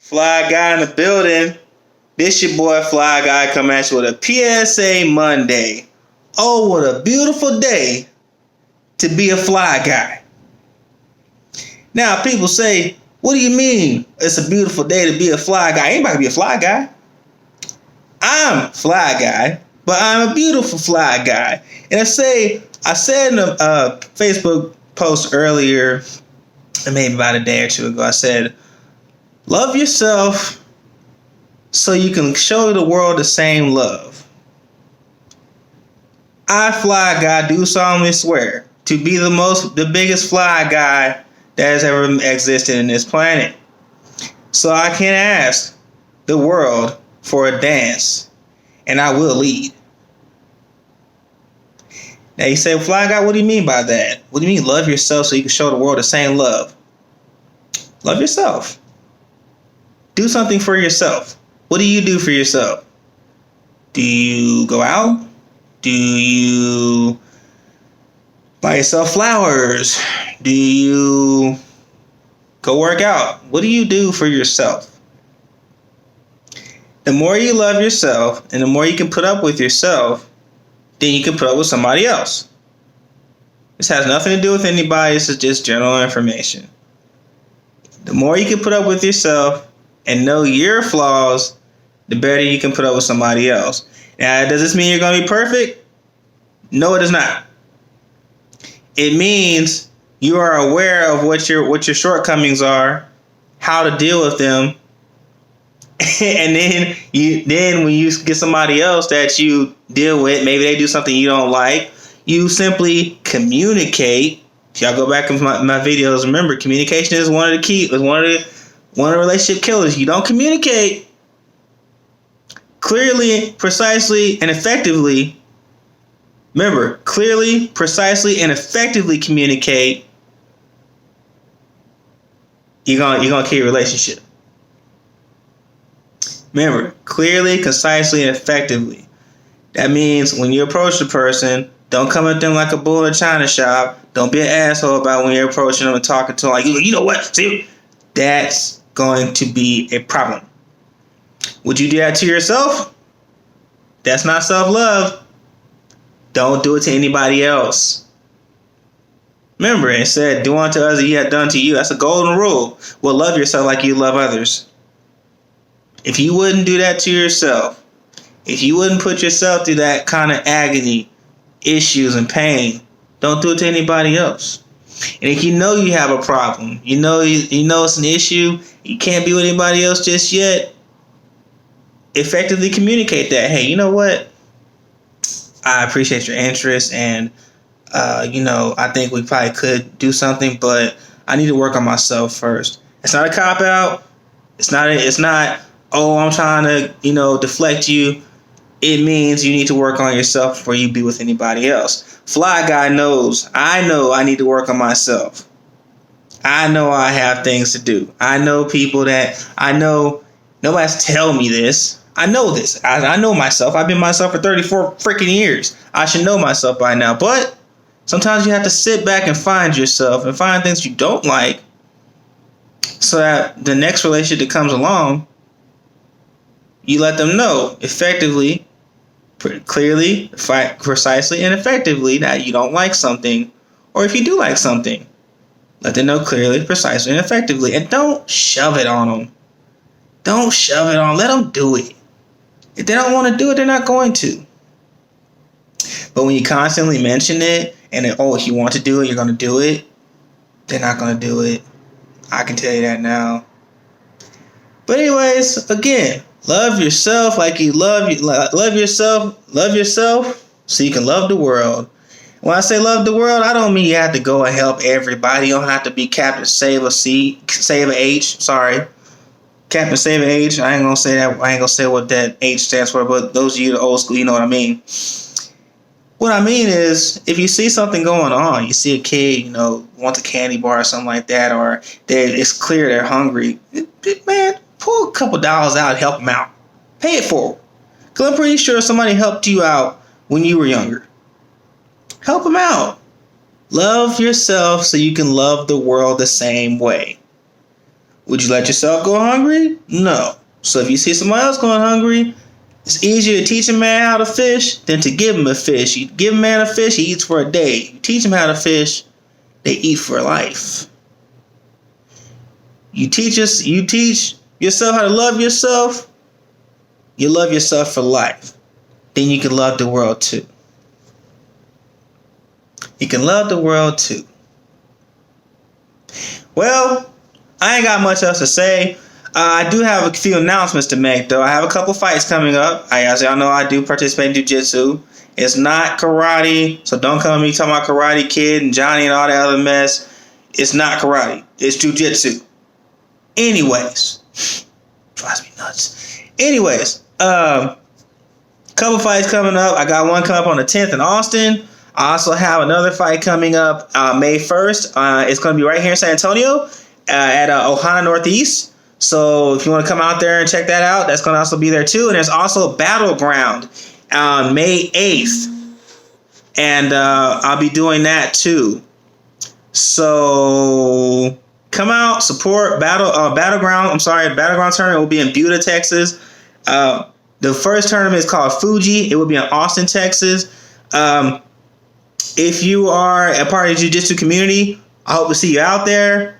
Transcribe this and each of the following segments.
Fly Guy in the building. This your boy Fly Guy coming at you with a PSA Monday. Oh, what a beautiful day to be a fly guy. Now, people say, what do you mean it's a beautiful day to be a fly guy? Anybody can be a fly guy. I'm fly guy, but I'm a beautiful fly guy. And I said in a Facebook post earlier, maybe about a day or two ago, I said, love yourself so you can show the world the same love. I, fly guy, do solemnly swear to be the biggest fly guy that has ever existed in this planet. So I can ask the world for a dance, and I will lead. Now you say, fly guy, what do you mean by that? What do you mean love yourself so you can show the world the same love? Love yourself. Do something for yourself. What do you do for yourself? Do you go out? Do you buy yourself flowers? Do you go work out? What do you do for yourself? The more you love yourself and the more you can put up with yourself, then you can put up with somebody else. This has nothing to do with anybody. This is just general information. The more you can put up with yourself and know your flaws, the better you can put up with somebody else. Now, does this mean you're going to be perfect? No, it does not. It means you are aware of what your shortcomings are, how to deal with them, and then when you get somebody else that you deal with, maybe they do something you don't like, you simply communicate. If y'all go back into my videos, remember, communication is one of the relationship killers. You don't communicate clearly, precisely, and effectively. Remember, clearly, precisely, and effectively communicate. You're gonna keep a relationship. Remember, clearly, concisely, and effectively. That means when you approach the person, don't come at them like a bull in a china shop. Don't be an asshole about when you're approaching them and talking to them like, you know what? See, that's going to be a problem. Would you do that to yourself? That's not self-love. Don't do it to anybody else. Remember, it said, do unto others as he had done to you. That's a golden rule. Well, love yourself like you love others. If you wouldn't do that to yourself, if you wouldn't put yourself through that kind of agony, issues, and pain, don't do it to anybody else. And if you know you have a problem, you know it's an issue, you can't be with anybody else just yet, effectively communicate that. Hey, you know what? I appreciate your interest, and I think we probably could do something, but I need to work on myself first. It's not a cop out. It's not. Oh, I'm trying to deflect you. It means you need to work on yourself before you be with anybody else. Fly guy knows. I know I need to work on myself. I know I have things to do. I know people that I know. Nobody has to tell me this. I know this. I know myself. I've been myself for 34 freaking years. I should know myself by now. But sometimes you have to sit back and find yourself and find things you don't like so that the next relationship that comes along, you let them know effectively, clearly, precisely, and effectively that you don't like something. Or if you do like something, let them know clearly, precisely, and effectively. And don't shove it on them. Don't shove it on. Let them do it. If they don't want to do it, they're not going to. But when you constantly mention it, and then, if you want to do it, you're going to do it, they're not going to do it. I can tell you that now. But anyways, again, love yourself like you love yourself. Love yourself so you can love the world. When I say love the world, I don't mean you have to go and help everybody. You don't have to be Captain Save a H. Sorry. Captain Save a H. I ain't gonna say that. I ain't gonna say what that H stands for, but those of you the old school, you know what I mean. What I mean is, if you see something going on, you see a kid, wants a candy bar or something like that, or it's clear they're hungry, man, pull a couple dollars out and help them out. Pay it forward. Because I'm pretty sure somebody helped you out when you were younger. Help them out. Love yourself so you can love the world the same way. Would you let yourself go hungry? No. So if you see someone else going hungry, it's easier to teach a man how to fish than to give him a fish. You give a man a fish, he eats for a day. You teach him how to fish, they eat for life. You teach yourself how to love yourself, you love yourself for life. Then you can love the world too. You can love the world too. Well, I ain't got much else to say. I do have a few announcements to make, though. I have a couple fights coming up. As y'all know, I do participate in jiu-jitsu. It's not karate, so don't come at me talking about Karate Kid and Johnny and all that other mess. It's not karate. It's jiu-jitsu. Anyways. Drives me nuts. Anyways, couple fights coming up. I got one coming up on the 10th in Austin. I also have another fight coming up May 1st. It's going to be right here in San Antonio at Ohana Northeast. So if you want to come out there and check that out, that's going to also be there too. And there's also Battleground on May 8th. And I'll be doing that too. So come out, support Battleground. Battleground tournament will be in Buda, Texas. The first tournament is called Fuji. It will be in Austin, Texas. If you are a part of the jiu-jitsu community, I hope to see you out there.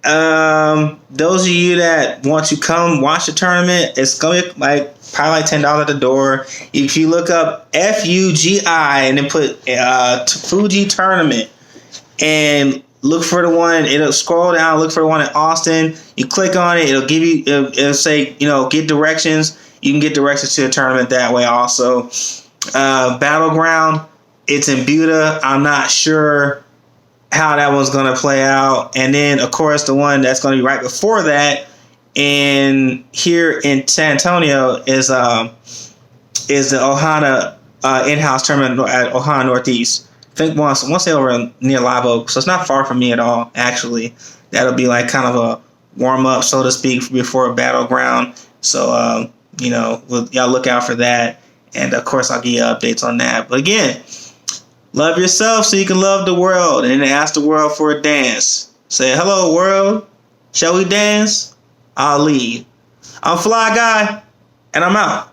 Those of you that want to come watch the tournament, it's going to be probably $10 at the door. If you look up FUGI and then put Fuji tournament and look for the one, it'll scroll down, look for the one in Austin. You click on it, it'll give you, it'll say, get directions. You can get directions to the tournament that way also. Battleground, it's in Buda. I'm not sure how that one's going to play out. And then, of course, the one that's going to be right before that here in San Antonio is the Ohana in-house tournament at Ohana Northeast. I think once they over near Live Oak, so it's not far from me at all, actually. That'll be like kind of a warm-up, so to speak, before Battleground. So, y'all look out for that. And, of course, I'll give you updates on that. But, again, love yourself so you can love the world. And then ask the world for a dance. Say, hello, world. Shall we dance? I'll lead. I'm Fly Guy, and I'm out.